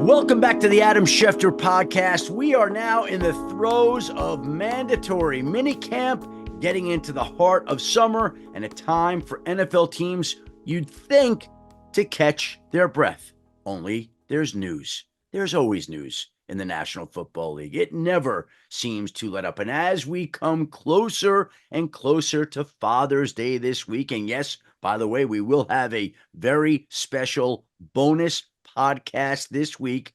Welcome back to the Adam Schefter Podcast. We are now in the throes of mandatory minicamp, getting into the heart of summer and a time for NFL teams, you'd think, to catch their breath. Only there's news. There's always news in the National Football League. It never seems to let up. And as we come closer and closer to Father's Day this week, and yes, by the way, we will have a very special bonus podcast this week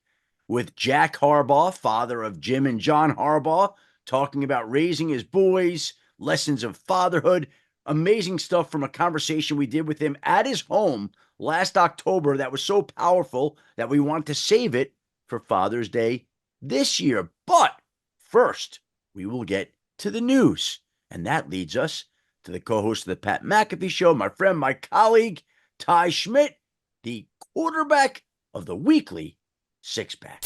with Jack Harbaugh, father of Jim and John Harbaugh, talking about raising his boys, lessons of fatherhood, amazing stuff from a conversation we did with him at his home last October that was so powerful that we wanted to save it for Father's Day this year. But first, we will get to the news, and that leads us to the co-host of the Pat McAfee Show, my friend, my colleague, Ty Schmit, the quarterback of the weekly six-pack.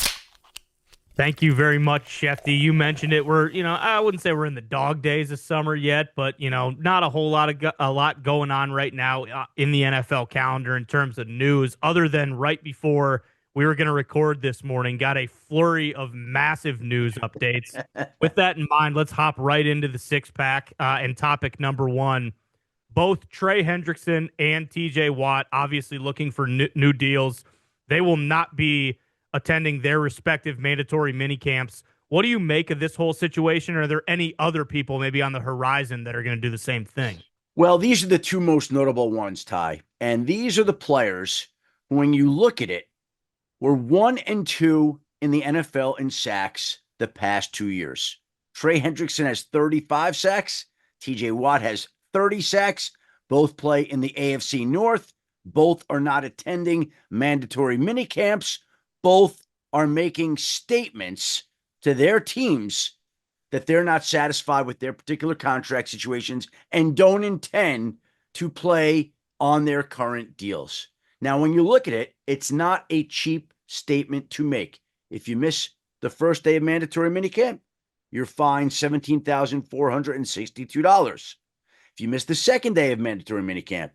Thank you very much, Schefty. You mentioned it. We're, I wouldn't say we're in the dog days of summer yet, but, not a whole lot going on right now in the NFL calendar in terms of news, other than right before we were going to record this morning, got a flurry of massive news updates. With that in mind, let's hop right into the six-pack and topic number one. Both Trey Hendrickson and TJ Watt obviously looking for new deals. They will not be attending their respective mandatory minicamps. What do you make of this whole situation? Are there any other people maybe on the horizon that are going to do the same thing? Well, these are the two most notable ones, Ty. And these are the players, when you look at it, were 1 and 2 in the NFL in sacks the past 2 years. Trey Hendrickson has 35 sacks. TJ Watt has 30 sacks. Both play in the AFC North. Both are not attending mandatory minicamps. Both are making statements to their teams that they're not satisfied with their particular contract situations and don't intend to play on their current deals. Now, when you look at it, it's not a cheap statement to make. If you miss the first day of mandatory minicamp, you're fined $17,462. If you miss the second day of mandatory minicamp,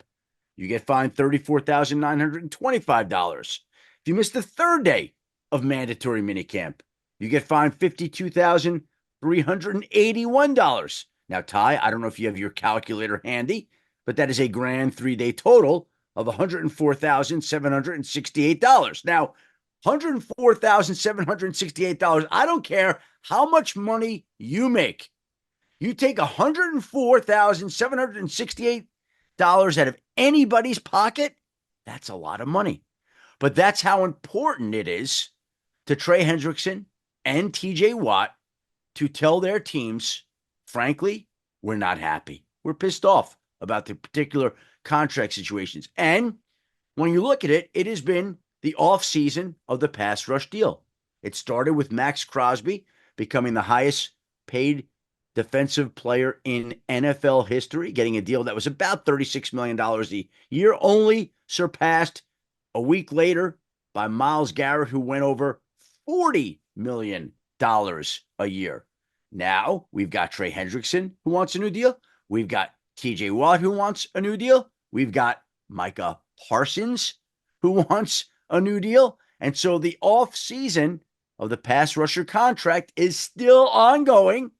you get fined $34,925. If you miss the third day of mandatory minicamp, you get fined $52,381. Now, Ty, I don't know if you have your calculator handy, but that is a grand 3-day total of $104,768. Now, $104,768, I don't care how much money you make. You take $104,768 out of anybody's pocket, that's a lot of money. But that's how important it is to Trey Hendrickson and TJ Watt to tell their teams, frankly, we're not happy. We're pissed off about the particular contract situations. And when you look at it, it has been the offseason of the pass rush deal. It started with Max Crosby becoming the highest paid defensive player in NFL history, getting a deal that was about $36 million a year, only surpassed a week later by Myles Garrett, who went over $40 million a year. Now we've got Trey Hendrickson, who wants a new deal. We've got TJ Watt, who wants a new deal. We've got Micah Parsons, who wants a new deal. And so the off-season of the pass rusher contract is still ongoing,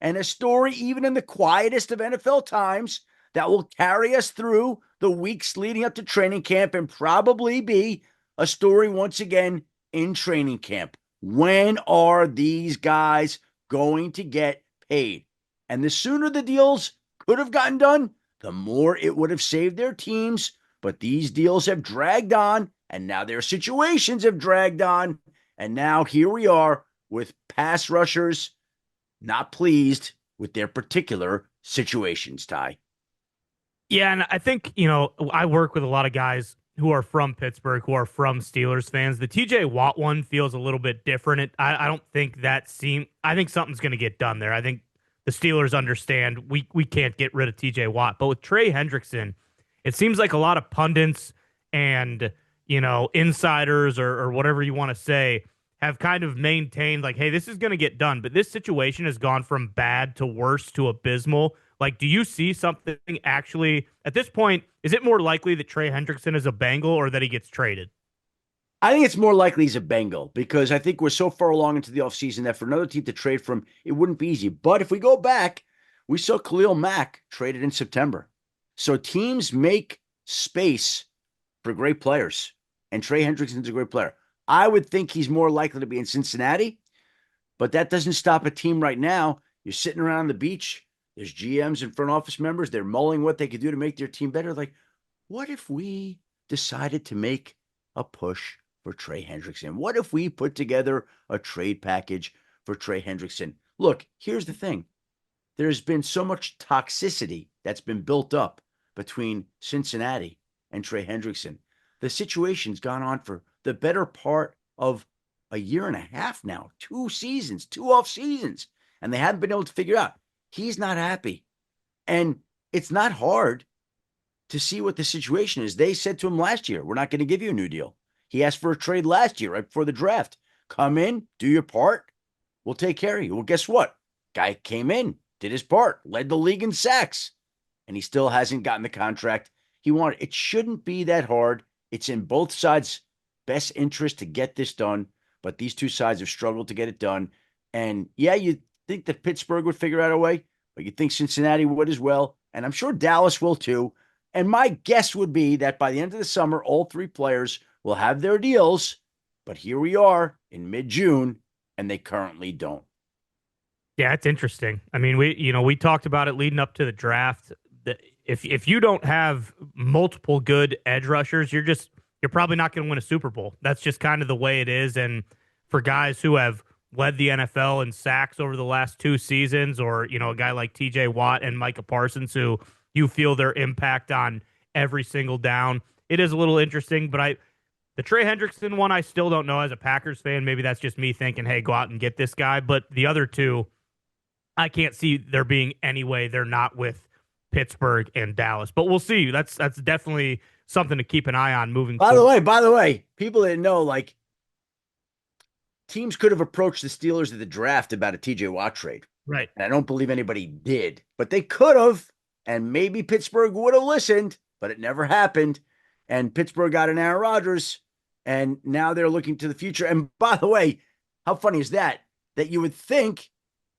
and a story even in the quietest of NFL times that will carry us through the weeks leading up to training camp and probably be a story once again in training camp. When are these guys going to get paid? And the sooner the deals could have gotten done, the more it would have saved their teams. But these deals have dragged on, and now their situations have dragged on. And now here we are with pass rushers not pleased with their particular situations, Ty. Yeah, and I think, I work with a lot of guys who are from Pittsburgh, who are from Steelers fans. The TJ Watt one feels a little bit different. I don't think I think something's going to get done there. I think the Steelers understand we can't get rid of TJ Watt. But with Trey Hendrickson, it seems like a lot of pundits and, insiders or whatever you want to say have kind of maintained like, hey, this is going to get done. But this situation has gone from bad to worse to abysmal. Like, do you see something actually at this point? Is it more likely that Trey Hendrickson is a Bengal or that he gets traded? I think it's more likely he's a Bengal because I think we're so far along into the offseason that for another team to trade from, it wouldn't be easy. But if we go back, we saw Khalil Mack traded in September. So teams make space for great players, and Trey Hendrickson's a great player. I would think he's more likely to be in Cincinnati, but that doesn't stop a team right now. You're sitting around the beach. There's GMs and front office members. They're mulling what they could do to make their team better. Like, what if we decided to make a push for Trey Hendrickson? What if we put together a trade package for Trey Hendrickson? Look, here's the thing. There's been so much toxicity that's been built up between Cincinnati and Trey Hendrickson. The situation's gone on for the better part of a year and a half now, 2 seasons, 2 off seasons, and they haven't been able to figure out. He's not happy. And it's not hard to see what the situation is. They said to him last year, we're not going to give you a new deal. He asked for a trade last year, right before the draft. Come in, do your part. We'll take care of you. Well, guess what? Guy came in, did his part, led the league in sacks, and he still hasn't gotten the contract he wanted. It shouldn't be that hard. It's in both sides' best interest to get this done, but these two sides have struggled to get it done. And yeah, you think that Pittsburgh would figure out a way, but you think Cincinnati would as well, and I'm sure Dallas will too. And my guess would be that by the end of the summer, all 3 players will have their deals, but here we are in mid-June, and they currently don't. Yeah, it's interesting. I mean, we talked about it leading up to the draft. If you don't have multiple good edge rushers, you're probably not going to win a Super Bowl. That's just kind of the way it is. And for guys who have led the NFL in sacks over the last 2 seasons, or a guy like T.J. Watt and Micah Parsons, who you feel their impact on every single down, it is a little interesting. But the Trey Hendrickson one, I still don't know as a Packers fan. Maybe that's just me thinking, hey, go out and get this guy. But the other 2, I can't see there being any way they're not with Pittsburgh and Dallas. But we'll see. That's definitely something to keep an eye on moving forward. By the way, people didn't know, like, teams could have approached the Steelers at the draft about a TJ Watt trade. Right. And I don't believe anybody did, but they could have, and maybe Pittsburgh would have listened, but it never happened. And Pittsburgh got an Aaron Rodgers, and now they're looking to the future. And by the way, how funny is that? That you would think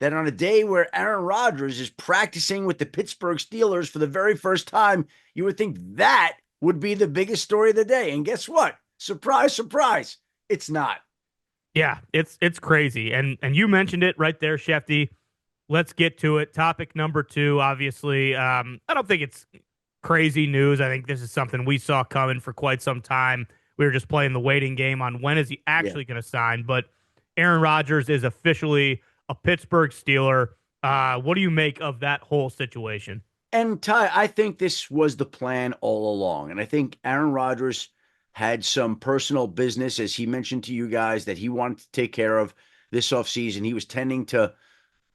that on a day where Aaron Rodgers is practicing with the Pittsburgh Steelers for the very first time, you would think that would be the biggest story of the day. And guess what? Surprise, surprise. It's not. Yeah, it's crazy. And you mentioned it right there, Shefty. Let's get to it. Topic number 2, obviously. I don't think it's crazy news. I think this is something we saw coming for quite some time. We were just playing the waiting game on when is he actually going to sign. But Aaron Rodgers is officially a Pittsburgh Steeler. What do you make of that whole situation? And Ty, I think this was the plan all along. And I think Aaron Rodgers had some personal business, as he mentioned to you guys, that he wanted to take care of this offseason. He was tending to,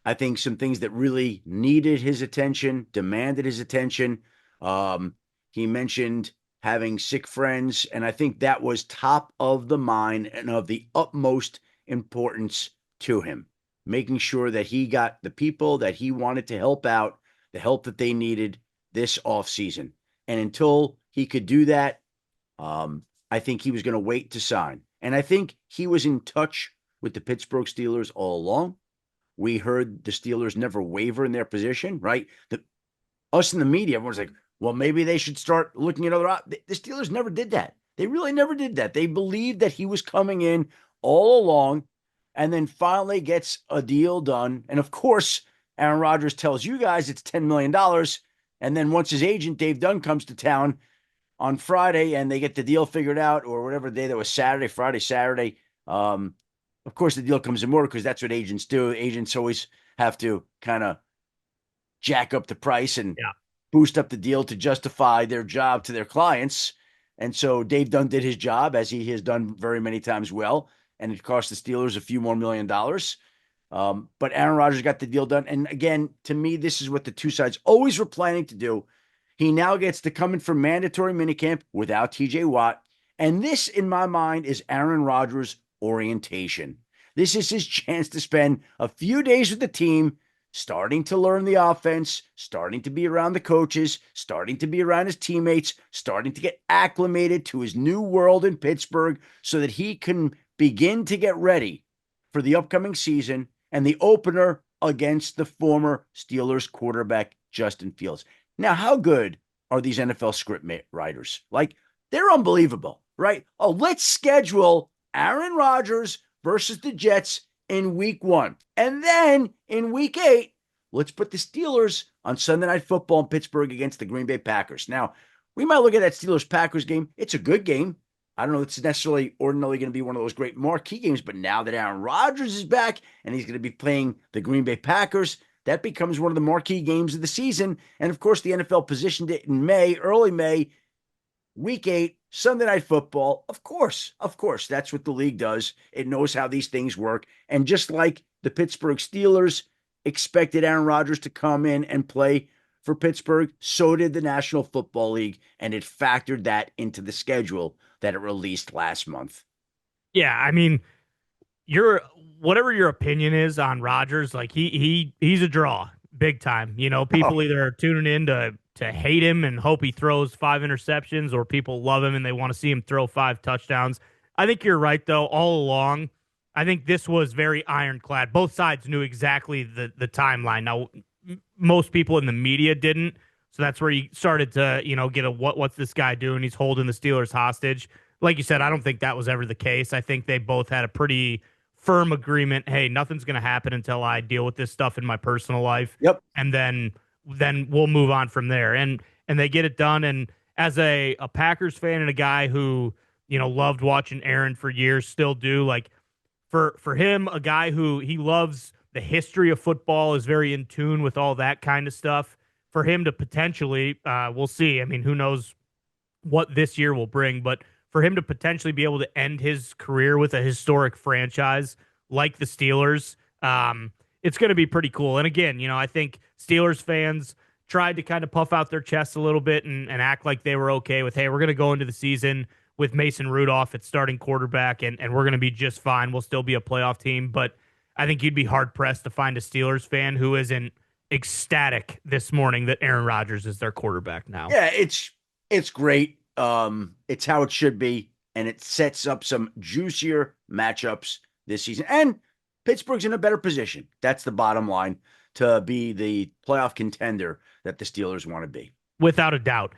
I think, some things that really needed his attention, demanded his attention. He mentioned having sick friends, and I think that was top of the mind and of the utmost importance to him, making sure that he got the people that he wanted to help out, the help that they needed this offseason. And until he could do that, I think he was going to wait to sign. And I think he was in touch with the Pittsburgh Steelers all along. We heard the Steelers never waver in their position, right? Us in the media, everyone's like, well, maybe they should start looking at other. The Steelers never did that. They really never did that. They believed that he was coming in all along, and then finally gets a deal done. And of course, Aaron Rodgers tells you guys it's $10 million. And then once his agent, Dave Dunn, comes to town on Friday and they get the deal figured out, or whatever day that was, Friday, Saturday. Of course, the deal comes in more because that's what agents do. Agents always have to kind of jack up the price and boost up the deal to justify their job to their clients. And so Dave Dunn did his job, as he has done very many times well, and it cost the Steelers a few more $1 million. But Aaron Rodgers got the deal done. And again, to me, this is what the two sides always were planning to do. He now gets to come in for mandatory minicamp without TJ Watt. And this, in my mind, is Aaron Rodgers' orientation. This is his chance to spend a few days with the team, starting to learn the offense, starting to be around the coaches, starting to be around his teammates, starting to get acclimated to his new world in Pittsburgh so that he can begin to get ready for the upcoming season and the opener against the former Steelers quarterback, Justin Fields. Now, how good are these NFL script writers? Like, they're unbelievable, right? Oh, let's schedule Aaron Rodgers versus the Jets in week 1. And then in week 8, let's put the Steelers on Sunday Night Football in Pittsburgh against the Green Bay Packers. Now, we might look at that Steelers-Packers game. It's a good game. I don't know if it's necessarily ordinarily going to be one of those great marquee games, but now that Aaron Rodgers is back and he's going to be playing the Green Bay Packers, that becomes one of the marquee games of the season. And of course, the NFL positioned it in May, early May, week 8, Sunday Night Football. Of course, that's what the league does. It knows how these things work. And just like the Pittsburgh Steelers expected Aaron Rodgers to come in and play for Pittsburgh, so did the National Football League, and it factored that into the schedule that it released last month. Yeah, I mean, whatever your opinion is on Rodgers, like he's a draw, big time. You know, people either are tuning in to hate him and hope he throws 5 interceptions, or people love him and they want to see him throw 5 touchdowns. I think you're right, though, all along. I think this was very ironclad. Both sides knew exactly the timeline. Now, most people in the media didn't, so that's where you started to, get a what's this guy doing? He's holding the Steelers hostage. Like you said, I don't think that was ever the case. I think they both had a pretty firm agreement. Hey, nothing's going to happen until I deal with this stuff in my personal life. Yep. And then we'll move on from there. And they get it done. And as a Packers fan and a guy who, loved watching Aaron for years, still do, like for him, a guy who he loves the history of football, is very in tune with all that kind of stuff. For him to potentially, we'll see. I mean, who knows what this year will bring, but for him to potentially be able to end his career with a historic franchise like the Steelers, it's going to be pretty cool. And again, I think Steelers fans tried to kind of puff out their chests a little bit and act like they were okay with, hey, we're going to go into the season with Mason Rudolph at starting quarterback, and we're going to be just fine. We'll still be a playoff team. But I think you'd be hard-pressed to find a Steelers fan who isn't ecstatic this morning that Aaron Rodgers is their quarterback now. Yeah, it's great. It's how it should be, and it sets up some juicier matchups this season. And Pittsburgh's in a better position. That's the bottom line, to be the playoff contender that the Steelers want to be. Without a doubt.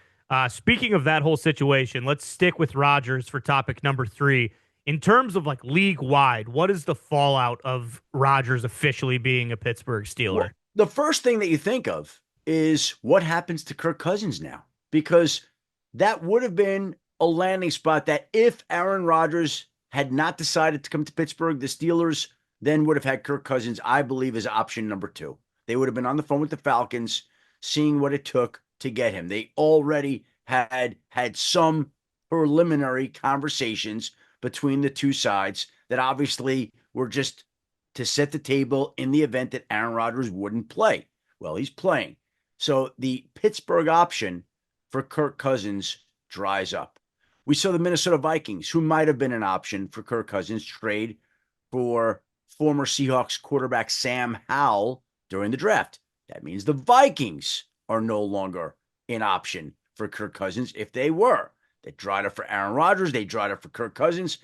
Speaking of that whole situation, let's stick with Rodgers for topic number 3. In terms of like league-wide, what is the fallout of Rodgers officially being a Pittsburgh Steeler? Well, the first thing that you think of is what happens to Kirk Cousins now, because that would have been a landing spot that if Aaron Rodgers had not decided to come to Pittsburgh, the Steelers then would have had Kirk Cousins, I believe, as option number 2. They would have been on the phone with the Falcons, seeing what it took to get him. They already had some preliminary conversations between the two sides that obviously were just to set the table in the event that Aaron Rodgers wouldn't play. Well, he's playing. So the Pittsburgh option for Kirk Cousins dries up. We saw the Minnesota Vikings, who might have been an option for Kirk Cousins, trade for former Seahawks quarterback Sam Howell during the draft. That means the Vikings are no longer an option for Kirk Cousins. If they were, they dried up for Aaron Rodgers, they dried up for Kirk Cousins.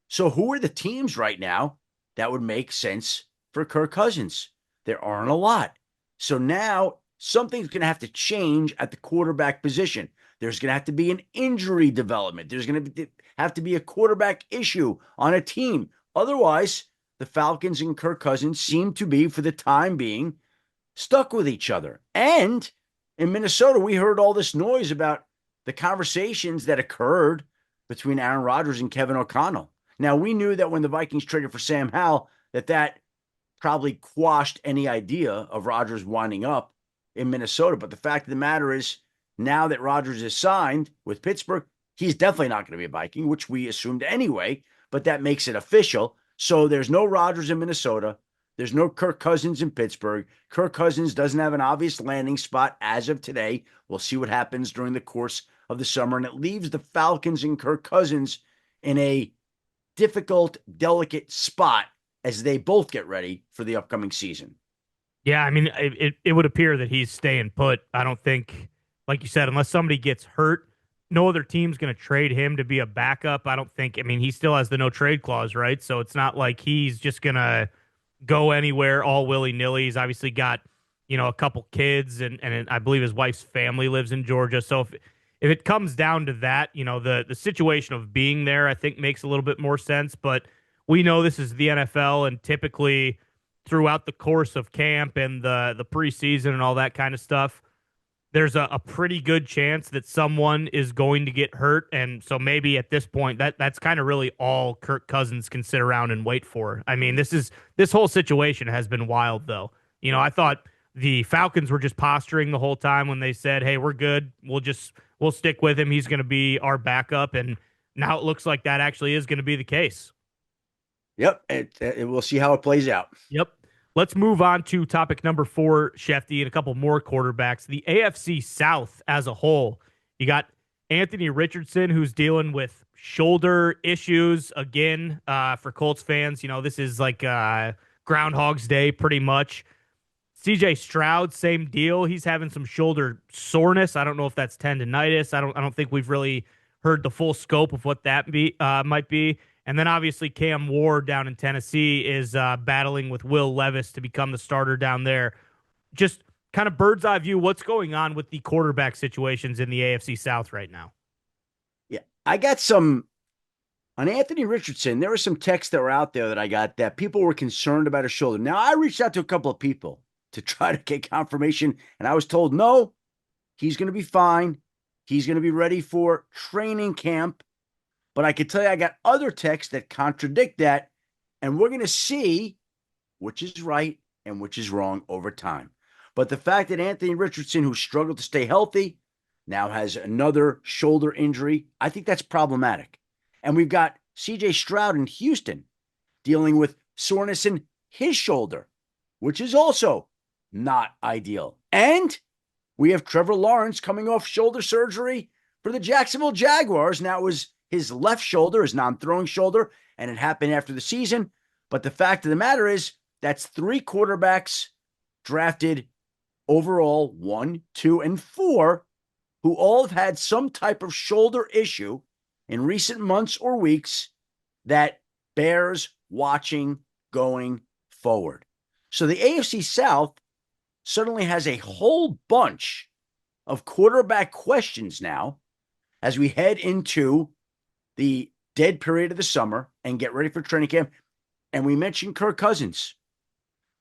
So who are the teams right now that would make sense for Kirk Cousins? There aren't a lot. So now something's going to have to change at the quarterback position. There's going to have to be an injury development. There's going to have to be a quarterback issue on a team. Otherwise, the Falcons and Kirk Cousins seem to be, for the time being, stuck with each other. And in Minnesota, we heard all this noise about the conversations that occurred between Aaron Rodgers and Kevin O'Connell. Now, we knew that when the Vikings traded for Sam Howell, that probably quashed any idea of Rodgers winding up in Minnesota. But the fact of the matter is, now that Rodgers is signed with Pittsburgh, he's definitely not going to be a Viking, which we assumed anyway, but that makes it official. So there's no Rodgers in Minnesota. There's no Kirk Cousins in Pittsburgh. Kirk Cousins doesn't have an obvious landing spot as of today. We'll see what happens during the course of the summer. And it leaves the Falcons and Kirk Cousins in a difficult, delicate spot as they both get ready for the upcoming season. Yeah, I mean, it would appear that he's staying put. I don't think, like you said, unless somebody gets hurt, no other team's going to trade him to be a backup. I don't think. I mean, he still has the no trade clause, right? So it's not like he's just going to go anywhere all willy nilly. He's obviously got, a couple kids, and I believe his wife's family lives in Georgia. So if it comes down to that, the situation of being there, I think makes a little bit more sense. But we know this is the NFL, and typically throughout the course of camp and the preseason and all that kind of stuff, there's a pretty good chance that someone is going to get hurt. And so maybe at this point, that's kind of really all Kirk Cousins can sit around and wait for. I mean, this whole situation has been wild, though. I thought the Falcons were just posturing the whole time when they said, "Hey, we're good. We'll stick with him. He's going to be our backup." And now it looks like that actually is going to be the case. Yep. We'll see how it plays out. Yep. Let's move on to topic number 4, Shefty, and a couple more quarterbacks. The AFC South as a whole. You got Anthony Richardson, who's dealing with shoulder issues again. For Colts fans, this is like Groundhog's Day pretty much. CJ Stroud, same deal. He's having some shoulder soreness. I don't know if that's tendonitis. I don't think we've really heard the full scope of what that might be. And then obviously Cam Ward down in Tennessee is battling with Will Levis to become the starter down there. Just kind of bird's eye view, what's going on with the quarterback situations in the AFC South right now? Yeah, I got some on Anthony Richardson. There were some texts that were out there that I got that people were concerned about his shoulder. Now, I reached out to a couple of people to try to get confirmation, and I was told, no, he's going to be fine. He's going to be ready for training camp. But I can tell you I got other texts that contradict that, and we're going to see which is right and which is wrong over time. But the fact that Anthony Richardson, who struggled to stay healthy, now has another shoulder injury, I think that's problematic. And we've got CJ Stroud in Houston dealing with soreness in his shoulder, which is also not ideal. And we have Trevor Lawrence coming off shoulder surgery for the Jacksonville Jaguars. Now, it was his left shoulder, his non-throwing shoulder, and it happened after the season. But the fact of the matter is, that's 3 quarterbacks drafted overall, 1, 2, and 4, who all have had some type of shoulder issue in recent months or weeks that bears watching going forward. So the AFC South suddenly has a whole bunch of quarterback questions now as we head into the dead period of the summer and get ready for training camp. And we mentioned Kirk Cousins.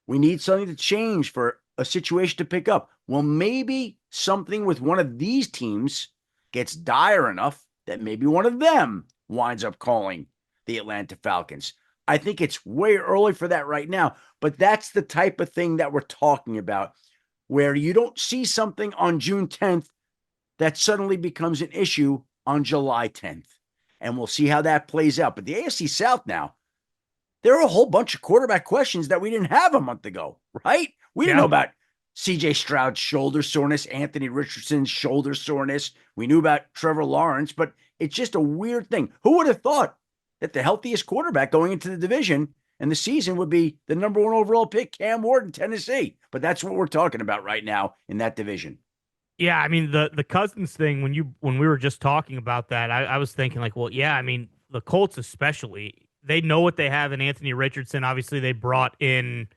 We need something to change for a situation to pick up. Well, maybe something with one of these teams gets dire enough that maybe one of them winds up calling the Atlanta Falcons. I think it's way early for that right now, but that's the type of thing that we're talking about, where you don't see something on June 10th that suddenly becomes an issue on July 10th. And we'll see how that plays out. But the AFC South now, there are a whole bunch of quarterback questions that we didn't have a month ago, right? We didn't know about CJ Stroud's shoulder soreness, Anthony Richardson's shoulder soreness. We knew about Trevor Lawrence, but it's just a weird thing. Who would have thought that the healthiest quarterback going into the division and the season would be the number 1 overall pick, Cam Ward in Tennessee? But that's what we're talking about right now in that division. Yeah, I mean the Cousins thing, when we were just talking about that, I was thinking like, well, yeah, I mean the Colts especially, they know what they have in Anthony Richardson. Obviously, they brought in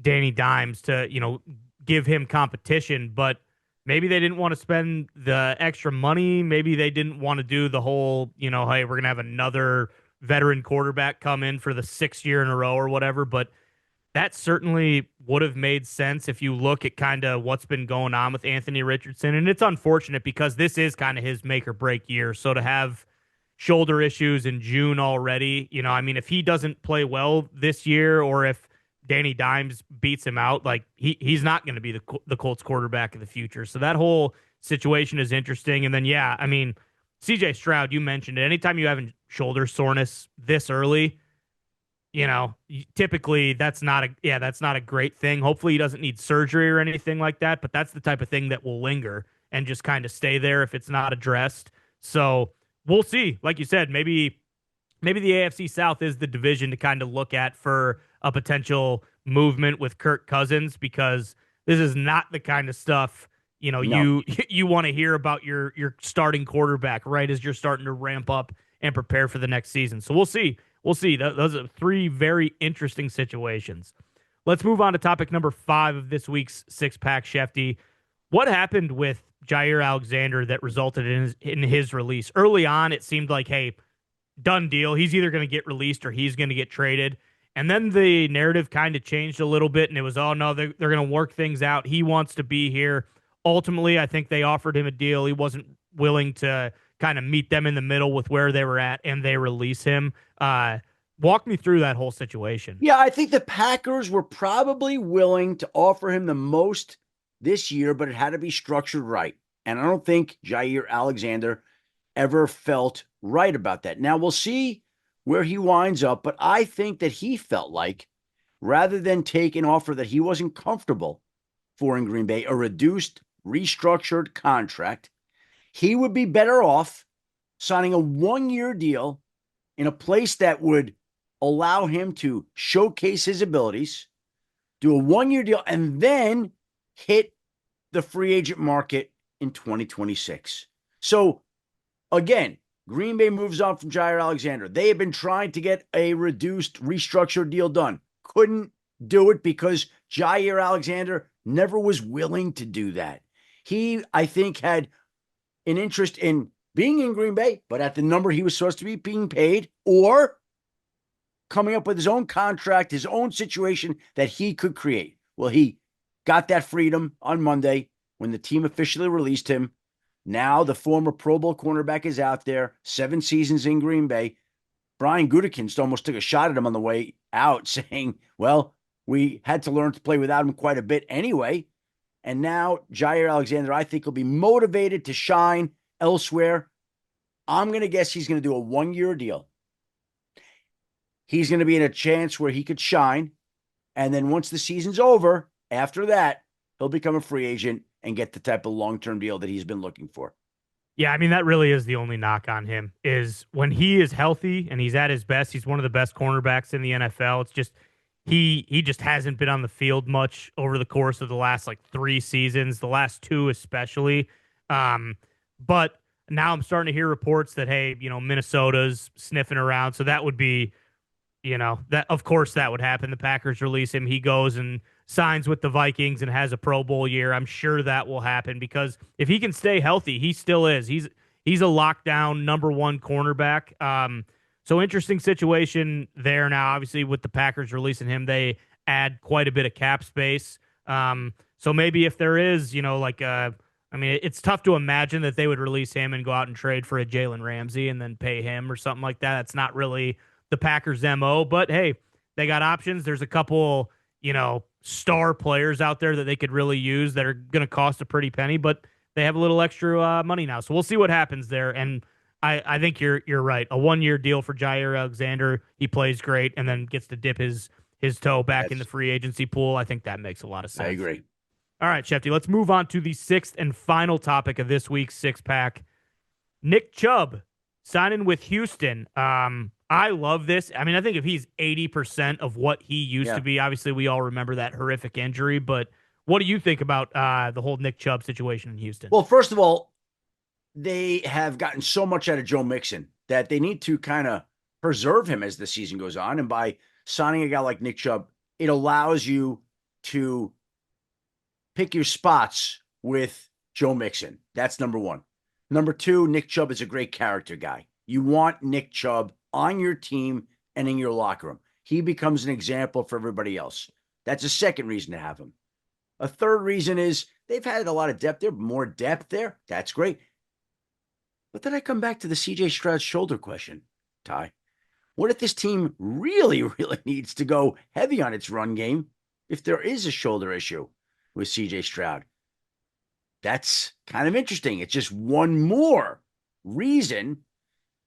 Danny Dimes to, give him competition, but maybe they didn't want to spend the extra money. Maybe they didn't want to do the whole, hey, we're going to have another veteran quarterback come in for the 6th year in a row or whatever. But that certainly would have made sense if you look at kind of what's been going on with Anthony Richardson. And it's unfortunate because this is kind of his make or break year. So to have shoulder issues in June already, I mean, if he doesn't play well this year, or if Danny Dimes beats him out, like he's not going to be the Colts quarterback of the future. So that whole situation is interesting. And then, yeah, I mean, CJ Stroud, you mentioned it. Anytime you have shoulder soreness this early, typically that's not a great thing. Hopefully he doesn't need surgery or anything like that, but that's the type of thing that will linger and just kind of stay there if it's not addressed. So we'll see. Like you said, maybe the AFC South is the division to kind of look at for a potential movement with Kirk Cousins, because this is not the kind of stuff No. you want to hear about your starting quarterback right as you're starting to ramp up and prepare for the next season. So we'll see. We'll see. Those are three very interesting situations. Let's move on to topic number 5 of this week's Six Pack, Shefty. What happened with Jaire Alexander that resulted in his release? Early on, it seemed like, hey, done deal. He's either going to get released or he's going to get traded. And then the narrative kind of changed a little bit, and it was, oh, no, they're going to work things out. He wants to be here. Ultimately, I think they offered him a deal. He wasn't willing to kind of meet them in the middle with where they were at, and they release him. Walk me through that whole situation. Yeah, I think the Packers were probably willing to offer him the most this year, but it had to be structured right. And I don't think Jaire Alexander ever felt right about that. Now we'll see where he winds up, but I think that he felt like rather than take an offer that he wasn't comfortable for in Green Bay, a reduced, restructured contract, he would be better off signing a 1-year deal in a place that would allow him to showcase his abilities, do a 1-year deal, and then hit the free agent market in 2026. So again, Green Bay moves on from Jaire Alexander. They have been trying to get a reduced, restructured deal done. Couldn't do it because Jaire Alexander never was willing to do that. He, I think, had an interest in being in Green Bay, but at the number he was supposed to be being paid, or coming up with his own contract, his own situation that he could create. Well, he got that freedom on Monday when the team officially released him. Now the former Pro Bowl cornerback is out there, 7 seasons in Green Bay. Brian Gutekunst almost took a shot at him on the way out, saying, well, we had to learn to play without him quite a bit anyway. And now Jaire Alexander, I think, will be motivated to shine elsewhere. I'm going to guess he's going to do a 1-year deal. He's going to be in a chance where he could shine. And then once the season's over, after that, he'll become a free agent and get the type of long-term deal that he's been looking for. Yeah, I mean, that really is the only knock on him, is when he is healthy and he's at his best, he's one of the best cornerbacks in the NFL. It's just he just hasn't been on the field much over the course of the last 3 seasons, the last 2 especially. But now I'm starting to hear reports that, hey, Minnesota's sniffing around. So that would be, that of course that would happen. The Packers release him. He goes and signs with the Vikings and has a Pro Bowl year. I'm sure that will happen because if he can stay healthy, he still is. He's a lockdown number 1 cornerback. So interesting situation there now. Obviously, with the Packers releasing him, they add quite a bit of cap space. So maybe if there is, it's tough to imagine that they would release him and go out and trade for a Jalen Ramsey and then pay him or something like that. That's not really the Packers' MO. But hey, they got options. There's a couple, star players out there that they could really use that are going to cost a pretty penny, but they have a little extra money now. So we'll see what happens there. And I think you're right. A 1-year deal for Jaire Alexander. He plays great and then gets to dip his toe back in the free agency pool. I think that makes a lot of sense. I agree. All right, Shefty, let's move on to the 6th and final topic of this week's 6-pack. Nick Chubb signing with Houston. I love this. I mean, I think if he's 80% of what he used to be, obviously we all remember that horrific injury, but what do you think about the whole Nick Chubb situation in Houston? Well, first of all, they have gotten so much out of Joe Mixon that they need to kind of preserve him as the season goes on. And by signing a guy like Nick Chubb, it allows you to pick your spots with Joe Mixon. That's number 1. Number 2, Nick Chubb is a great character guy. You want Nick Chubb on your team and in your locker room. He becomes an example for everybody else. That's a second reason to have him. A third reason is they've had a lot of depth there, more depth there. That's great. But then I come back to the CJ Stroud shoulder question, Ty. What if this team really, really needs to go heavy on its run game if there is a shoulder issue with CJ Stroud? That's kind of interesting. It's just one more reason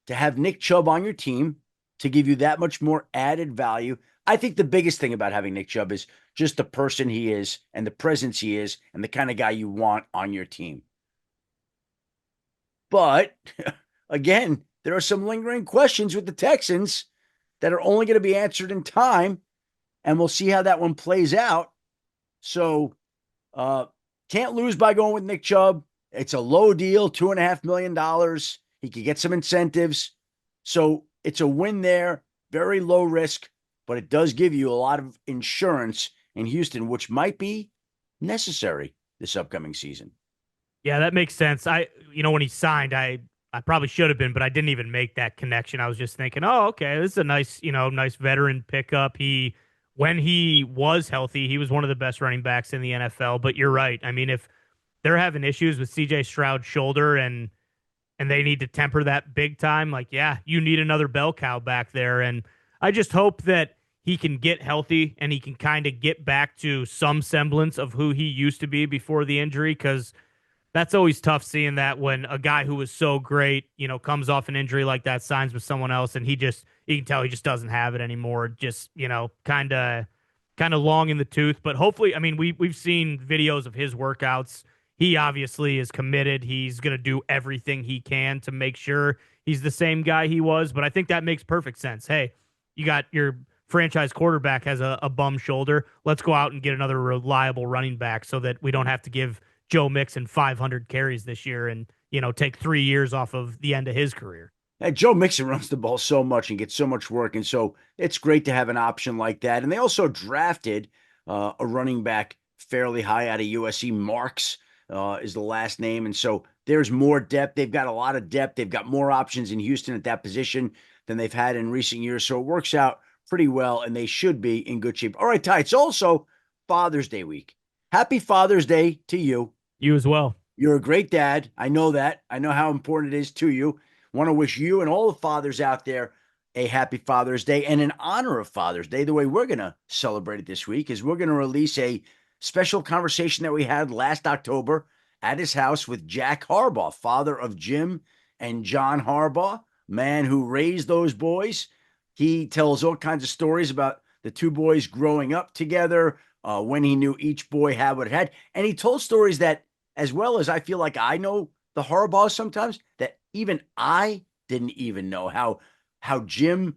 to have Nick Chubb on your team to give you that much more added value. I think the biggest thing about having Nick Chubb is just the person he is and the presence he is and the kind of guy you want on your team. But again, there are some lingering questions with the Texans that are only going to be answered in time and we'll see how that one plays out. So can't lose by going with Nick Chubb. It's a low deal, $2.5 million. He could get some incentives. So it's a win there, very low risk, but it does give you a lot of insurance in Houston, which might be necessary this upcoming season. Yeah, that makes sense. When he signed, I probably should have been, but I didn't even make that connection. I was just thinking, oh, okay, this is a nice veteran pickup. When he was healthy, he was one of the best running backs in the NFL. But you're right. I mean, if they're having issues with CJ Stroud's shoulder and they need to temper that big time, like, yeah, you need another bell cow back there. And I just hope that he can get healthy and he can kind of get back to some semblance of who he used to be before the injury, because that's always tough seeing that when a guy who was so great, comes off an injury like that, signs with someone else, and you can tell he just doesn't have it anymore. Just, kind of long in the tooth. But hopefully, I mean, we've seen videos of his workouts. He obviously is committed. He's going to do everything he can to make sure he's the same guy he was. But I think that makes perfect sense. Hey, you got your franchise quarterback has a bum shoulder. Let's go out and get another reliable running back so that we don't have to give Joe Mixon 500 carries this year and, take 3 years off of the end of his career. And Joe Mixon runs the ball so much and gets so much work. And so it's great to have an option like that. And they also drafted a running back fairly high out of USC. Marks is the last name. And so there's more depth. They've got a lot of depth. They've got more options in Houston at that position than they've had in recent years. So it works out pretty well, and they should be in good shape. All right, Ty, it's also Father's Day week. Happy Father's Day to you. You as well. You're a great dad. I know that. I know how important it is to you. Want to wish you and all the fathers out there a happy Father's Day. And in honor of Father's Day, the way we're going to celebrate it this week is we're going to release a special conversation that we had last October at his house with Jack Harbaugh, father of Jim and John Harbaugh, man who raised those boys. He tells all kinds of stories about the two boys growing up together, when he knew each boy had what it had. And he told stories that, as well as I feel like I know the Harbaughs sometimes, that even I didn't even know how Jim,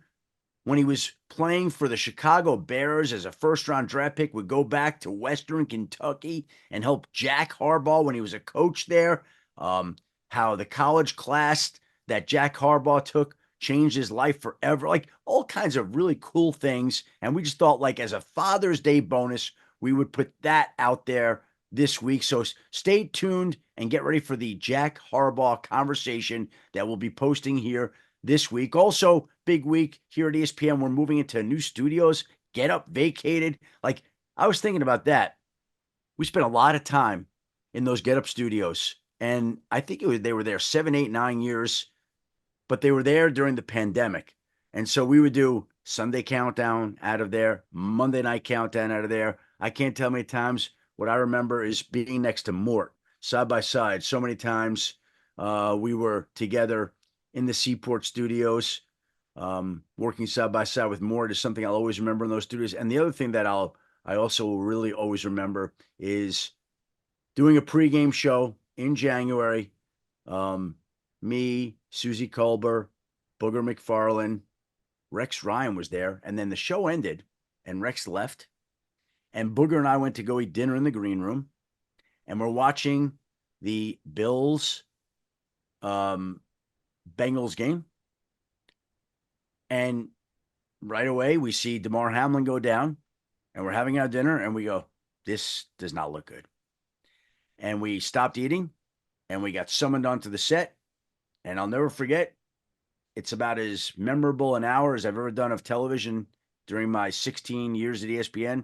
when he was playing for the Chicago Bears as a first-round draft pick, would go back to Western Kentucky and help Jack Harbaugh when he was a coach there. How the college class that Jack Harbaugh took changed his life forever. Like all kinds of really cool things. And we just thought, like, as a Father's Day bonus, we would put that out there this week. So stay tuned and get ready for the Jack Harbaugh conversation that we'll be posting here this week. Also, big week here at ESPN. We're moving into new studios. Get Up vacated. Like, I was thinking about that. We spent a lot of time in those Get Up studios. And I think they were there 7, 8, 9 years, but they were there during the pandemic. And so we would do Sunday countdown out of there, Monday night countdown out of there. I can't tell how many times. What I remember is being next to Mort, side by side. So many times we were together in the Seaport studios, working side by side with Mort is something I'll always remember in those studios. And the other thing that I also will really always remember is doing a pregame show in January. Me, Susie Colbert, Booger McFarland, Rex Ryan was there. And then the show ended and Rex left. And Booger and I went to go eat dinner in the green room. And we're watching the Bills Bengals game. And right away, we see Damar Hamlin go down. And we're having our dinner. And we go, this does not look good. And we stopped eating. And we got summoned onto the set. And I'll never forget, it's about as memorable an hour as I've ever done of television during my 16 years at ESPN.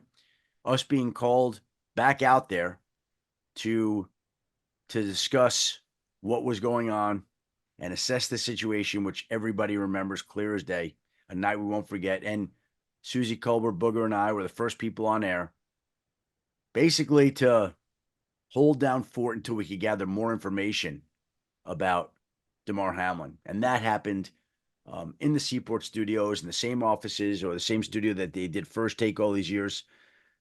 Us being called back out there to discuss what was going on and assess the situation, which everybody remembers clear as day, a night we won't forget. And Susie Colbert, Booger, and I were the first people on air, basically to hold down fort until we could gather more information about Damar Hamlin. And that happened in the Seaport studios, in the same offices or the same studio that they did First Take all these years.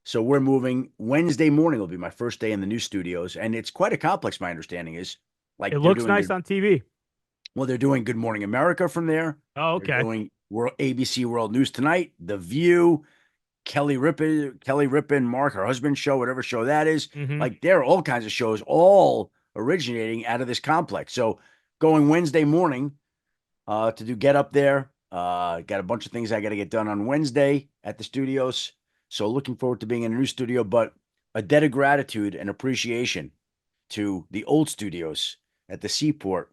So we're moving. Wednesday morning will be my first day in the new studios. And it's quite a complex, my understanding is. Like, it looks nice on TV. Well, they're doing Good Morning America from there. Oh, okay. They're doing ABC World News Tonight, The View, Kelly Rippin, Mark, her husband's show, whatever show that is. Mm-hmm. Like, there are all kinds of shows, all originating out of this complex. So going Wednesday morning to do Get Up there. Got a bunch of things I got to get done on Wednesday at the studios. So looking forward to being in a new studio, but a debt of gratitude and appreciation to the old studios at the Seaport,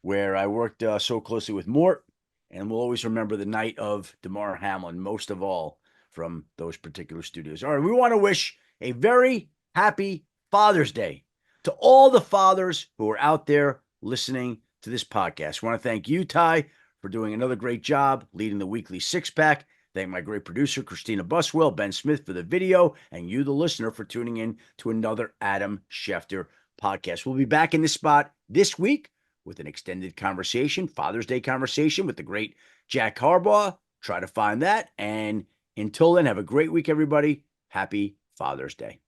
where I worked so closely with Mort, and we'll always remember the night of Damar Hamlin, most of all, from those particular studios. All right, we want to wish a very happy Father's Day to all the fathers who are out there listening to this podcast. I want to thank you, Ty, for doing another great job leading the weekly Six Pack. Thank my great producer, Christina Buswell, Ben Smith for the video, and you, the listener, for tuning in to another Adam Schefter podcast. We'll be back in this spot this week with an extended conversation, Father's Day conversation with the great Jack Harbaugh. Try to find that. And until then, have a great week, everybody. Happy Father's Day.